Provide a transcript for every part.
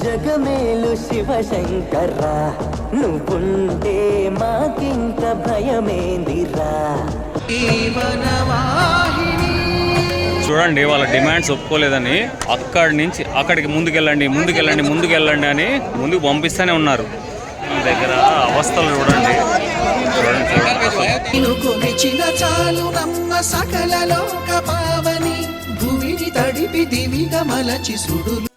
జగమేలు శివశంకర్రా నువ్వుంటే మాకింక భయమేందిరా. చూడండి వాళ్ళ డిమాండ్స్ ఒప్పుకోలేదని అక్కడి నుంచి అక్కడికి ముందుకెళ్ళండి అని ముందుకు పంపిస్తూనే ఉన్నారు. దగ్గర అవస్థలు చూడండి. చాలు నమ్మ సకల లోక పావని భూమిని తడిపి దివిగా మలచి సుడులు.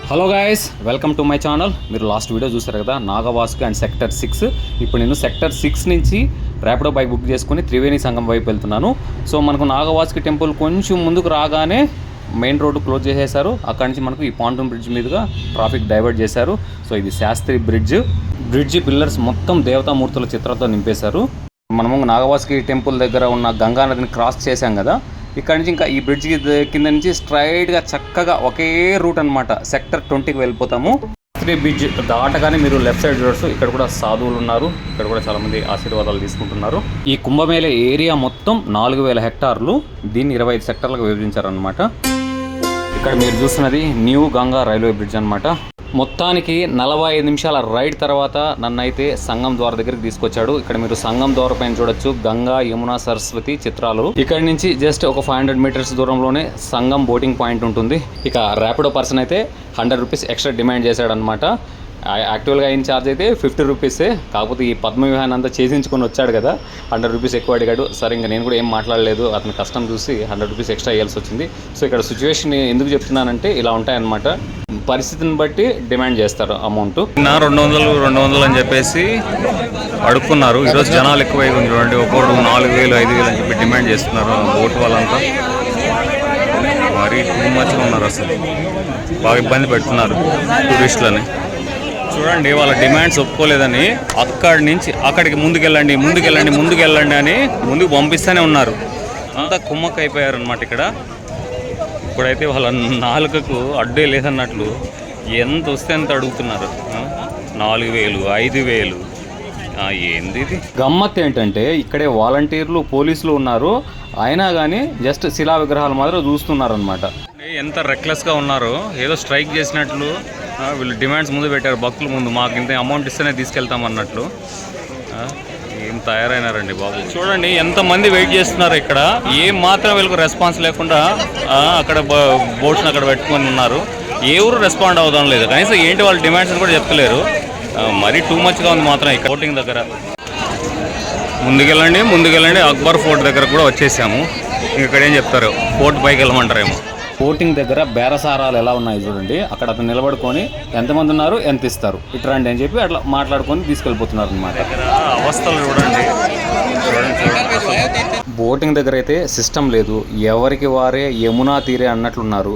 Hello guys, welcome to my channel. మీరు లాస్ట్ వీడియో చూసారు కదా, నాగవాసుకి అండ్ సెక్టర్ 6. ఇప్పుడు నేను సెక్టర్ 6 నుంచి ర్యాపిడో బైక్ బుక్ చేసుకుని త్రివేణి సంగం వైపు వెళ్తున్నాను. సో మనకు నాగవాసుకి టెంపుల్ కొంచెం ముందుకు రాగానే మెయిన్ రోడ్డు క్లోజ్ చేసేశారు. అక్కడి నుంచి మనకు ఈ పాంటూన్ బ్రిడ్జ్ మీదుగా ట్రాఫిక్ డైవర్ట్ చేశారు. సో ఇది శాస్త్రి బ్రిడ్జ్ పిల్లర్స్ మొత్తం దేవతామూర్తుల చిత్రాలతో నింపేశారు. మనము నాగవాసుకి టెంపుల్ దగ్గర ఉన్న గంగా నదిని క్రాస్ చేశాం కదా, ఇక్కడ నుంచి ఇంకా ఈ బ్రిడ్జ్ కింద నుంచి స్ట్రైట్గా చక్కగా ఒకే రూట్ అనమాట సెక్టర్ 20కి వెళ్ళిపోతాము. శాస్త్రి బ్రిడ్జ్ దాటగానే మీరు లెఫ్ట్ సైడ్ చూడొచ్చు, ఇక్కడ కూడా సాధువులు ఉన్నారు. ఇక్కడ కూడా చాలామంది ఆశీర్వాదాలు తీసుకుంటున్నారు. ఈ కుంభమేళ ఏరియా మొత్తం 4000 హెక్టార్లు. దీన్ని 25 సెక్టార్లకు విభజించారనమాట. ఇక్కడ మీరు చూస్తున్నది న్యూ గంగా రైల్వే బ్రిడ్జ్ అనమాట. మొత్తానికి 45 నిమిషాల రైడ్ తర్వాత నన్నైతే సంగం ద్వార దగ్గరికి తీసుకొచ్చాడు. ఇక్కడ మీరు సంగం ద్వార పైన చూడొచ్చు గంగా, యమున, సరస్వతి చిత్రాలు. ఇక్కడ నుంచి జస్ట్ ఒక 500 మీటర్స్ దూరంలోనే సంగం బోటింగ్ పాయింట్ ఉంటుంది. ఇక ర్యాపిడో పర్సన్ అయితే 100 రూపీస్ ఎక్స్ట్రా డిమాండ్ చేశాడనమాట. యాక్చువల్గా అయిన ఛార్జ్ అయితే 50 రూపీసే. కాకపోతే ఈ పద్మవ్యూహాన్ని అంతా చేసించుకొని వచ్చాడు కదా, 100 రూపీస్ ఎక్కువ అడిగాడు. సరే ఇంకా నేను కూడా ఏం మాట్లాడలేదు, అతని కష్టం చూసి 100 రూపీస్ ఎక్స్ట్రా ఇవ్వాల్సి వచ్చింది. సో ఇక్కడ సిచ్యువేషన్ ఎందుకు చెప్తున్నానంటే ఇలా ఉంటాయన్నమాట, పరిస్థితిని బట్టి డిమాండ్ చేస్తారు అమౌంట్. 200 అని చెప్పేసి అడుక్కున్నారు. ఈరోజు జనాలు ఎక్కువ చూడండి, ఒక్కొక్కడు 4000 5000 అని చెప్పి డిమాండ్ చేస్తున్నారు. బోట్ వాళ్ళంతా మరీ టూ మచ్గా ఉన్నారు, అసలు బాగా ఇబ్బంది పెడుతున్నారు టూరిస్టులని. చూడండి వాళ్ళ డిమాండ్స్ ఒప్పుకోలేదని అక్కడి నుంచి అక్కడికి ముందుకెళ్ళండి అని ముందుకు పంపిస్తూనే ఉన్నారు. అంతా కుమ్మక్క అయిపోయారు అనమాట. ఇప్పుడైతే వాళ్ళ నాలుకకు అడ్డే లేదన్నట్లు ఎంత వస్తే ఎంత అడుగుతున్నారు. 4000 5000 ఏంది ఇది? గమ్మత్ ఏంటంటే ఇక్కడే వాలంటీర్లు పోలీసులు ఉన్నారు, అయినా కానీ జస్ట్ శిలా విగ్రహాలు మాత్రం చూస్తున్నారు అనమాట. ఎంత రెక్లెస్గా ఉన్నారో, ఏదో స్ట్రైక్ చేసినట్లు వీళ్ళు డిమాండ్స్ ముందు పెట్టారు భక్తుల ముందు. మాకు ఇంత అమౌంట్ ఇస్తేనే తీసుకెళ్తాం అన్నట్లు ఏం తయారైనారండి బాబు. చూడండి ఎంతమంది వెయిట్ చేస్తున్నారు ఇక్కడ, ఏం మాత్రం వీళ్ళకు రెస్పాన్స్ లేకుండా అక్కడ బోట్స్ని అక్కడ పెట్టుకొని ఉన్నారు. ఎవరు రెస్పాండ్ అవుదాం లేదు, కనీసం ఏంటి వాళ్ళ డిమాండ్స్ కూడా చెప్తలేరు. మరీ టూ మచ్గా ఉంది మాత్రం ఇక్కడ బోటింగ్ దగ్గర. ముందుకెళ్ళండి అక్బర్ ఫోర్ట్ దగ్గర కూడా వచ్చేసాము. ఇక్కడ ఏం చెప్తారు, ఫోర్ట్ పైకి వెళ్ళమంటారేమో. బోటింగ్ దగ్గర బేరసారాలు ఎలా ఉన్నాయి చూడండి. అక్కడ అతను నిలబడుకొని ఎంతమంది ఉన్నారు, ఎంత ఇస్తారు, ఇట్రండి అని చెప్పి అట్లా మాట్లాడుకొని తీసుకెళ్ళిపోతున్నారు అనమాట. అవస్థలు చూడండి. బోటింగ్ దగ్గర అయితే సిస్టమ్ లేదు, ఎవరికి వారే యమునా తీరే అన్నట్లున్నారు.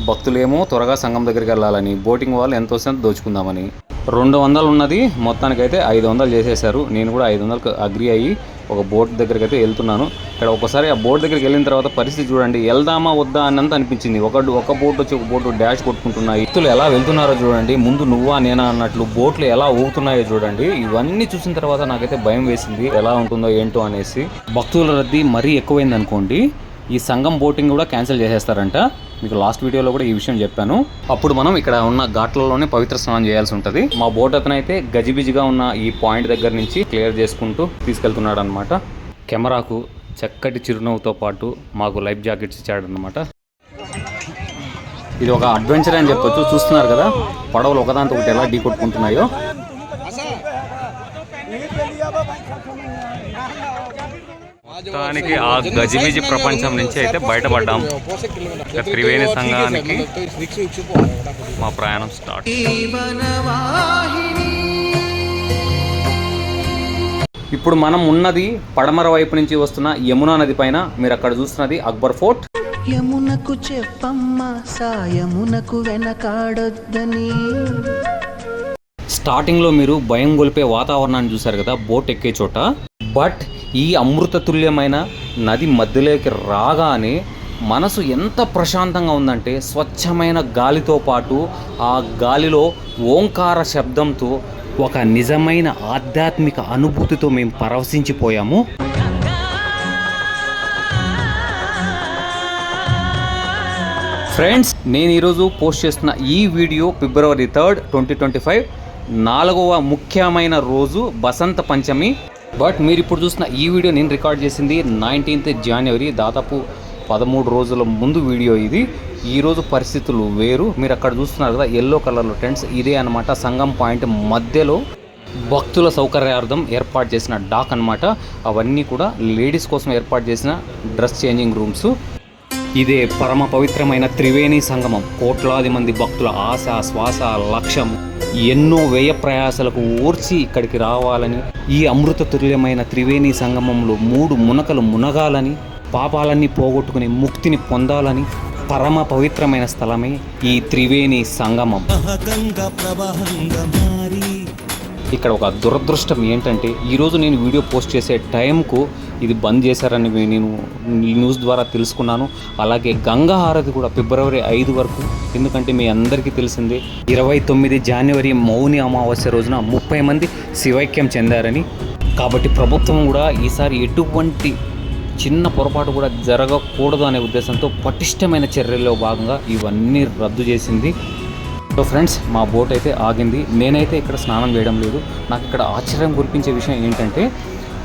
భక్తులేమో త్వరగా సంగం దగ్గరికి వెళ్ళాలని, బోటింగ్ వాళ్ళు ఎంత వస్తే దోచుకుందామని. 200 ఉన్నది మొత్తానికైతే 500 చేసేశారు. నేను కూడా 500కు అగ్రి అయ్యి ఒక బోట్ దగ్గరికి అయితే వెళ్తున్నాను. ఇక్కడ ఒకసారి ఆ బోట్ దగ్గరికి వెళ్ళిన తర్వాత పరిస్థితి చూడండి, వెళ్దామా వద్దా అన్నంత అనిపించింది. ఒక బోట్ వచ్చి ఒక బోట్ డాష్ కొట్టుకుంటున్నాయి. వ్యక్తులు ఎలా వెళ్తున్నారో చూడండి, ముందు నువ్వా నేనా అన్నట్లు బోట్లు ఎలా ఊగుతున్నాయో చూడండి. ఇవన్నీ చూసిన తర్వాత నాకైతే భయం వేసింది, ఎలా ఉంటుందో ఏంటో అనేసి. భక్తుల రద్దీ మరీ ఎక్కువైంది అనుకోండి, ఈ సంగం బోటింగ్ కూడా క్యాన్సిల్ చేసేస్తారంట. మీకు లాస్ట్ వీడియోలో కూడా ఈ విషయం చెప్పాను. అప్పుడు మనం ఇక్కడ ఉన్న ఘాట్లలోనే పవిత్ర స్నానం చేయాల్సి ఉంటుంది. మా బోట్ అతను అయితే గజిబిజిగా ఉన్న ఈ పాయింట్ దగ్గర నుంచి క్లియర్ చేసుకుంటూ తీసుకెళ్తున్నాడు అనమాట. కెమెరాకు చక్కటి చిరునవ్వుతో పాటు మాకు లైఫ్ జాకెట్స్ ఇచ్చాడనమాట. ఇది ఒక అడ్వెంచర్ అని చెప్పొచ్చు. చూస్తున్నారు కదా పడవలు ఒకదాంతో ఒకటి ఎలా ఢీ కొట్టుకుంటున్నాయో. మొత్తానికి ఆ గజిబిజి ప్రపంచం నుంచి అయితే బయటపడ్డాం. త్రివేణి సంఘానికి మా ప్రయాణం స్టార్ట్. ఇప్పుడు మనం ఉన్నది పడమర వైపు నుంచి వస్తున్న యమునా నది పైన. మీరు అక్కడ చూస్తున్నది అక్బర్ ఫోర్ట్. యమునకు చెప్పమ్మా సాయమునకు వెనకాడొద్దని. స్టార్టింగ్లో మీరు భయం గొలిపే వాతావరణాన్ని చూశారు కదా బోట్ ఎక్కే చోట. బట్ ఈ అమృత తుల్యమైన నది మధ్యలోకి రాగానే మనసు ఎంత ప్రశాంతంగా ఉందంటే స్వచ్ఛమైన గాలితో పాటు ఆ గాలిలో ఓంకార శబ్దంతో ఒక నిజమైన ఆధ్యాత్మిక అనుభూతితో మేము పరవశించిపోయాము. ఫ్రెండ్స్, నేను ఈరోజు పోస్ట్ చేస్తున్న ఈ వీడియో February 3rd, 2025 4వ ముఖ్యమైన రోజు బసంత పంచమి. బట్ మీరు ఇప్పుడు చూసిన ఈ వీడియో నేను రికార్డ్ చేసింది 19th January, దాదాపు 13 రోజుల ముందు వీడియో ఇది. ఈరోజు పరిస్థితులు వేరు. మీరు అక్కడ చూస్తున్నారు కదా ఎల్లో కలర్లో టెంట్స్, ఇదే అనమాట సంగం పాయింట్ మధ్యలో భక్తుల సౌకర్యార్థం ఏర్పాటు చేసిన డాక్ అనమాట. అవన్నీ కూడా లేడీస్ కోసం ఏర్పాటు చేసిన డ్రెస్ చేంజింగ్ రూమ్స్. ఇదే పరమ పవిత్రమైన త్రివేణి సంగమం. కోట్లాది మంది భక్తుల ఆశ, శ్వాస, లక్ష్యం ఎన్నో వ్యయ ప్రయాసాలకు ఓర్చి ఇక్కడికి రావాలని, ఈ అమృత తుల్యమైన త్రివేణి సంగమంలో 3 మునకలు మునగాలని, పాపాలన్నీ పోగొట్టుకుని ముక్తిని పొందాలని పరమ పవిత్రమైన స్థలమే ఈ త్రివేణి సంగమం. ఇక్కడ ఒక దురదృష్టం ఏంటంటే ఈరోజు నేను వీడియో పోస్ట్ చేసే టైంకు ఇది బంద్ చేశారని నేను న్యూస్ ద్వారా తెలుసుకున్నాను. అలాగే గంగా హారతి కూడా February 5 వరకు. ఎందుకంటే మీ అందరికీ తెలిసిందే 29 January మౌని అమావాస్య రోజున 30 మంది శివైక్యం చెందారని. కాబట్టి ప్రభుత్వం కూడా ఈసారి ఎటువంటి చిన్న పొరపాటు కూడా జరగకూడదు అనే ఉద్దేశంతో పటిష్టమైన చర్యల్లో భాగంగా ఇవన్నీ రద్దు చేసింది. సో ఫ్రెండ్స్, మా బోట్ అయితే ఆగింది. నేనైతే ఇక్కడ స్నానం చేయడం లేదు. నాకు ఇక్కడ ఆశ్చర్యం కురిపించే విషయం ఏంటంటే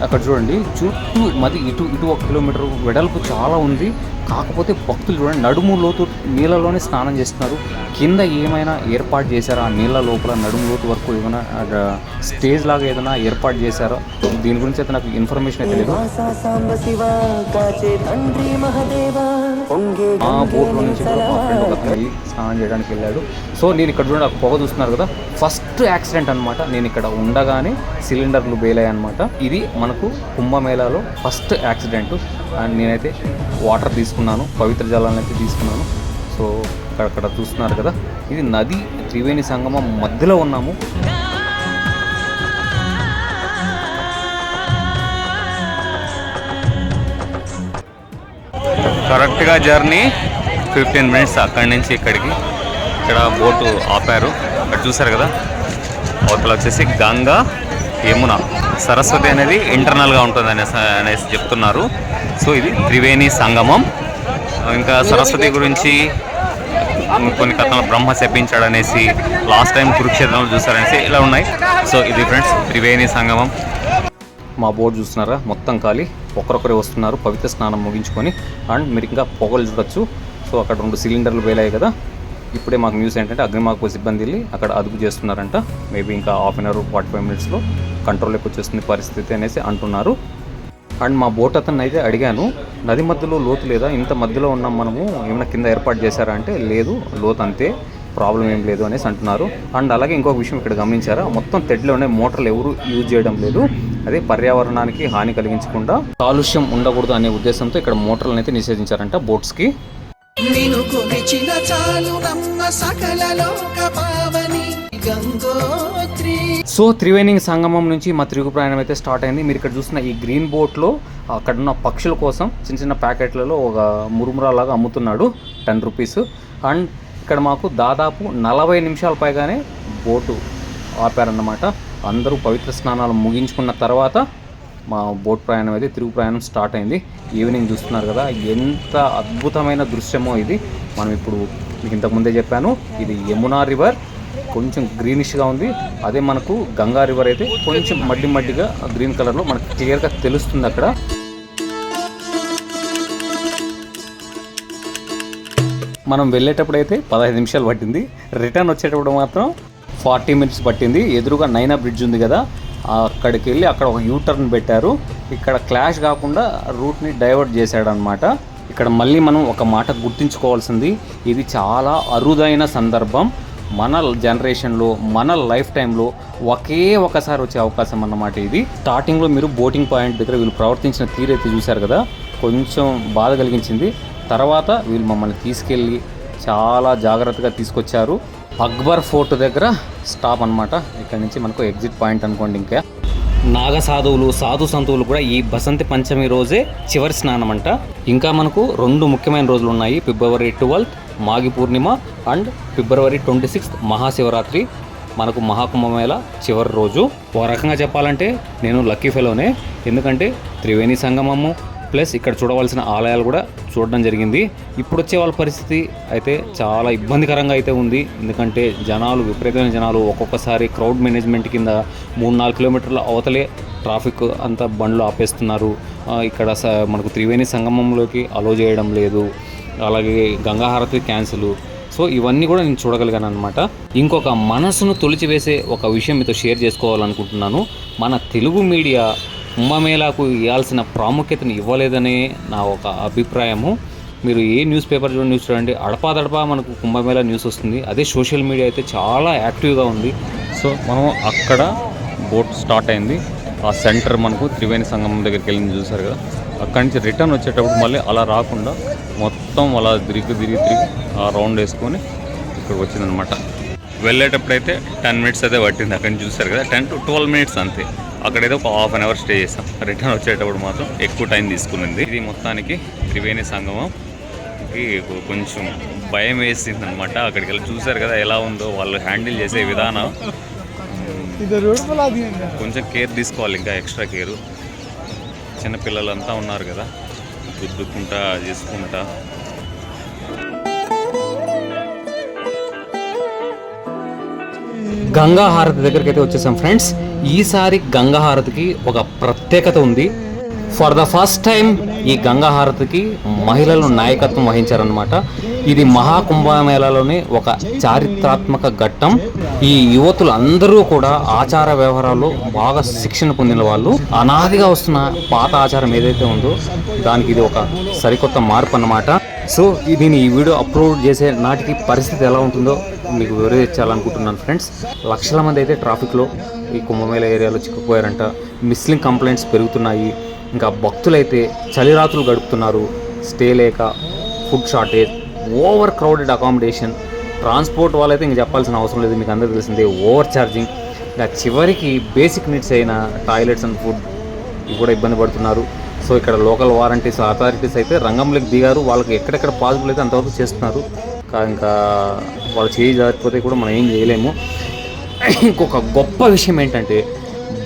అక్కడ చూడండి, చుట్టూ మది ఇటు 1 కిలోమీటర్ వెడల్పు చాలా ఉంది. కాకపోతే భక్తులు చూడండి నడుము లోతు నీళ్ళలోనే స్నానం చేస్తున్నారు. కింద ఏమైనా ఏర్పాటు చేశారా ఆ నీళ్ళ లోపల నడుము లోతు వరకు ఏమైనా స్టేజ్ లాగా ఏదైనా ఏర్పాటు చేశారా? దీని గురించి అయితే నాకు ఇన్ఫర్మేషన్ అయితే లేదు. ఆ బోట్లో నుంచి కూడా మా ఫ్రెండ్ ఒక వెళ్ళి స్నానం చేయడానికి వెళ్ళాడు. సో నేను ఇక్కడ చూడండి పొగ చూస్తున్నారు కదా, ఫస్ట్ యాక్సిడెంట్ అనమాట. నేను ఇక్కడ ఉండగానే సిలిండర్లు బేలాయి అనమాట. ఇది మనకు కుంభమేళాలో ఫస్ట్ యాక్సిడెంట్. అండ్ నేనైతే వాటర్ తీసుకున్నాను, పవిత్ర జలాలను అయితే తీసుకున్నాను. సో అక్కడ చూస్తున్నారు కదా, ఇది నది త్రివేణి సంగమం మధ్యలో ఉన్నాము. కరెక్ట్గా జర్నీ 15 minutes అక్కడి నుంచి ఇక్కడికి. ఇక్కడ బోటు ఆపారు. అక్కడ చూసారు కదా, అవతల వచ్చేసి గంగా, యమున, సరస్వతి అనేది ఇంటర్నల్గా ఉంటుంది అనేసి చెప్తున్నారు. సో ఇది త్రివేణి సంగమం. ఇంకా సరస్వతి గురించి కొన్ని కథలు బ్రహ్మ శపించాడు అనేసి, లాస్ట్ టైం కురుక్షేత్రంలో చూసారనేసి ఇలా ఉన్నాయి. సో ఇది ఫ్రెండ్స్ త్రివేణి సంగమం. మా బోట్ చూస్తున్నారా మొత్తం ఖాళీ, ఒకరొకరే వస్తున్నారు పవిత్ర స్నానం ముగించుకొని. అండ్ మీరు ఇంకా పొగలు చూడొచ్చు. సో అక్కడ 2 సిలిండర్లు వేలాయి కదా. ఇప్పుడే మాకు న్యూస్ ఏంటంటే అగ్నిమాపక సిబ్బంది వెళ్ళి అక్కడ అదుపు చేస్తున్నారంట. మేబీ ఇంకా 1/2 hour 45 minutesలో కంట్రోల్లోకి వచ్చేస్తుంది పరిస్థితి అనేసి అంటున్నారు. అండ్ మా బోట్ అతను అయితే అడిగాను, నది మధ్యలో లోతు లేదా, ఇంత మధ్యలో ఉన్నాం మనము, ఏమైనా కింద ఏర్పాటు చేశారా అంటే లేదు, లోతు అంతే, ప్రాబ్లం ఏం లేదు అనేసి అంటున్నారు. అండ్ అలాగే ఇంకొక విషయం ఇక్కడ గమనించారా, మొత్తం తెడ్లోనే మోటార్లు ఎవరు యూజ్ చేయడం లేదు. అదే పర్యావరణానికి హాని కలిగించకుండా, కాలుష్యం ఉండకూడదు అనే ఉద్దేశంతో ఇక్కడ మోటార్లను అయితే నిషేధించారంట బోట్స్కి. సో త్రివేణి సంగమం నుంచి మా తిరుగు ప్రయాణం అయితే స్టార్ట్ అయింది. మీరు ఇక్కడ చూసిన ఈ గ్రీన్ బోట్లో అక్కడ ఉన్న పక్షుల కోసం చిన్న చిన్న ప్యాకెట్లలో ఒక మురుమురాలాగా అమ్ముతున్నాడు, 10 rupees. అండ్ ఇక్కడ మాకు దాదాపు 40 నిమిషాల పైగానే బోటు ఆపారన్నమాట. అందరూ పవిత్ర స్నానాలు ముగించుకున్న తర్వాత మా బోట్ ప్రయాణం అయితే తిరుగు ప్రయాణం స్టార్ట్ అయింది. ఈవినింగ్ చూస్తున్నారు కదా, ఎంత అద్భుతమైన దృశ్యమో ఇది. మనం ఇప్పుడు మీకు ఇంతకుముందే చెప్పాను, ఇది యమునా రివర్, కొంచెం గ్రీనిష్గా ఉంది. అదే మనకు గంగా రివర్ అయితే కొంచెం మడ్డిగా గ్రీన్ కలర్లో మనకు క్లియర్గా తెలుస్తుంది అక్కడ. మనం వెళ్ళేటప్పుడు అయితే 15 నిమిషాలు పట్టింది, రిటర్న్ వచ్చేటప్పుడు మాత్రం 40 minutes పట్టింది. ఎదురుగా నైనా బ్రిడ్జ్ ఉంది కదా, అక్కడికి వెళ్ళి అక్కడ ఒక యూటర్న్ పెట్టారు. ఇక్కడ క్లాష్ కాకుండా రూట్ని డైవర్ట్ చేశాడు అనమాట. ఇక్కడ మళ్ళీ మనం ఒక మాట గుర్తుంచుకోవాల్సింది, ఇది చాలా అరుదైన సందర్భం. మన జనరేషన్లో, మన లైఫ్ టైంలో ఒకే ఒకసారి వచ్చే అవకాశం అన్నమాట ఇది. స్టార్టింగ్లో మీరు బోటింగ్ పాయింట్ దగ్గర వీళ్ళు ప్రవర్తించిన తీరైతే చూశారు కదా, కొంచెం బాధ కలిగించింది. తర్వాత వీళ్ళు మమ్మల్ని తీసుకెళ్ళి చాలా జాగ్రత్తగా తీసుకొచ్చారు. అక్బర్ ఫోర్ట్ దగ్గర స్టాప్ అనమాట. ఇక్కడ నుంచి మనకు ఎగ్జిట్ పాయింట్ అనుకోండి. ఇంకా నాగ సాధువులు సాధు సంతువులు కూడా ఈ బసంతి పంచమి రోజే చివరి స్నానం అంట. ఇంకా మనకు 2 ముఖ్యమైన రోజులు ఉన్నాయి, ఫిబ్రవరి 12 మాఘి పూర్ణిమ అండ్ ఫిబ్రవరి 26 మహాశివరాత్రి. మనకు మహాకుంభమేళ చివరి రోజు. ఒక రకంగా చెప్పాలంటే నేను లక్కీ ఫెలోనే, ఎందుకంటే త్రివేణి సంగమము ప్లస్ ఇక్కడ చూడవలసిన ఆలయాలు కూడా చూడడం జరిగింది. ఇప్పుడు వచ్చే వాళ్ళ పరిస్థితి అయితే చాలా ఇబ్బందికరంగా అయితే ఉంది, ఎందుకంటే జనాలు విపరీతమైన జనాలు. ఒక్కొక్కసారి క్రౌడ్ మేనేజ్మెంట్ కింద 3-4 కిలోమీటర్ల అవతలే ట్రాఫిక్ అంతా బండ్లు ఆపేస్తున్నారు. ఇక్కడ మనకు త్రివేణి సంగమంలోకి అలో చేయడం లేదు, అలాగే గంగాహారతి క్యాన్సిల్. సో ఇవన్నీ కూడా నేను చూడగలిగాను అనమాట. ఇంకొక మనసును తొలిచివేసే ఒక విషయం మీతో షేర్ చేసుకోవాలనుకుంటున్నాను. మన తెలుగు మీడియా కుంభమేళాకు ఇవ్వాల్సిన ప్రాముఖ్యతను ఇవ్వలేదనే నా ఒక అభిప్రాయము. మీరు ఏ న్యూస్ పేపర్ న్యూస్ చూడండి, అడపాదడపా మనకు కుంభమేళా న్యూస్ వస్తుంది. అదే సోషల్ మీడియా అయితే చాలా యాక్టివ్గా ఉంది. సో మనం అక్కడ బోట్ స్టార్ట్ అయింది, ఆ సెంటర్ మనకు త్రివేణి సంగమం దగ్గరికి వెళ్ళింది చూసారు కదా. అక్కడి నుంచి రిటర్న్ వచ్చేటప్పుడు మళ్ళీ అలా రాకుండా మొత్తం అలా తిరిగి ఆ రౌండ్ వేసుకొని ఇక్కడికి వచ్చిందనమాట. వెళ్ళేటప్పుడైతే 10 మినిట్స్ అయితే పట్టింది, అక్కడి నుంచి చూసారు కదా. 10 to 12 మినిట్స్ అంతే. అక్కడైతే ఒక ½ an hour స్టే చేసాం. రిటర్న్ వచ్చేటప్పుడు మాత్రం ఎక్కువ టైం తీసుకునింది. ఇది మొత్తానికి త్రివేణి సంగమంకి కొంచెం భయం వేసింది అనమాట. అక్కడికి వెళ్ళి చూసారు కదా ఎలా ఉందో వాళ్ళు హ్యాండిల్ చేసే విధానం. కొంచెం కేర్ తీసుకోవాలి, ఇంకా ఎక్స్ట్రా కేరు. చిన్నపిల్లలంతా ఉన్నారు కదా, గుద్దుకుంటా చేసుకుంటా. గంగా హారతి దగ్గరికి అయితే వచ్చేసాం ఫ్రెండ్స్. ఈసారి గంగా హారతికి ఒక ప్రత్యేకత ఉంది. ఫర్ ద ఫస్ట్ టైం ఈ గంగా హారతికి మహిళలు నాయకత్వం వహించారనమాట. ఇది మహాకుంభమేళాలోనే ఒక చారిత్రాత్మక ఘట్టం. ఈ యువతులు అందరూ కూడా ఆచార వ్యవహారాల్లో బాగా శిక్షణ పొందిన వాళ్ళు. అనాదిగా వస్తున్న పాత ఆచారం ఏదైతే ఉందో దానికి ఇది ఒక సరికొత్త మార్పు అన్నమాట. సో నేను ఈ వీడియో అప్లోడ్ చేసే నాటికి పరిస్థితి ఎలా ఉంటుందో మీకు వివరించాలనుకుంటున్నాను ఫ్రెండ్స్. లక్షల మంది అయితే ట్రాఫిక్లో ఈ కుంభమేళ ఏరియాలో చిక్కుపోయారంట. మిస్సింగ్ కంప్లైంట్స్ పెరుగుతున్నాయి. ఇంకా భక్తులైతే చలిరాత్రులు గడుపుతున్నారు, స్టే లేక, food shortage, over crowded accommodation. Transport వాళ్ళైతే ఇంక చెప్పాల్సిన అవసరం లేదు, మీకు అందరికీ తెలిసిందే, ఓవర్ ఛార్జింగ్. ఇంకా చివరికి బేసిక్ నీడ్స్ అయిన టాయిలెట్స్ అండ్ ఫుడ్ ఇవి కూడా ఇబ్బంది పడుతున్నారు. సో ఇక్కడ లోకల్ వారంటీస్ అథారిటీస్ అయితే రంగంలోకి దిగారు. వాళ్ళకి ఎక్కడెక్కడ పాసిబుల్ అయితే అంతవరకు చేస్తున్నారు. ఇంకా వాళ్ళు చేయి జారిపోతే కూడా మనం ఏం చేయలేము. ఇంకొక గొప్ప విషయం ఏంటంటే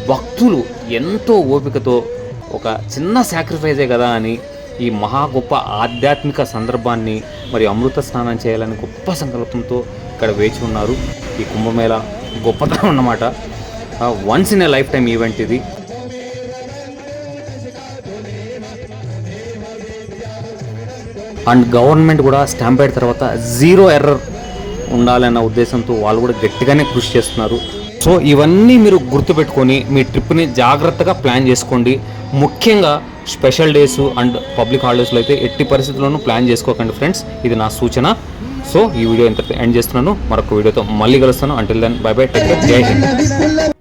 భక్తులు ఎంతో ఓపికతో ఒక చిన్న సాక్రిఫైజే కదా అని ఈ మహా గొప్ప ఆధ్యాత్మిక సందర్భాన్ని మరి అమృత స్నానం చేయాలని గొప్ప సంకల్పంతో ఇక్కడ వేచి ఉన్నారు. ఈ కుంభమేళ గొప్పతనం అన్నమాట. Once in a life time event ఇది. అండ్ గవర్నమెంట్ కూడా స్టాంపేడ్ తర్వాత 0 ఎర్రర్ ఉండాలన్న ఉద్దేశంతో వాళ్ళు కూడా గట్టిగానే కృషి చేస్తున్నారు. సో ఇవన్నీ మీరు గుర్తుపెట్టుకొని మీ ట్రిప్ని జాగ్రత్తగా ప్లాన్ చేసుకోండి. ముఖ్యంగా స్పెషల్ డేస్ అండ్ పబ్లిక్ హాలిడేస్లో అయితే ఎట్టి పరిస్థితుల్లోనూ ప్లాన్ చేసుకోకండి ఫ్రెండ్స్, ఇది నా సూచన. సో ఈ వీడియో ఇంత ఎండ్ చేస్తున్నాను. మరొక వీడియోతో మళ్ళీ కలుస్తాను. Until then bye bye, take care, జై హింద్.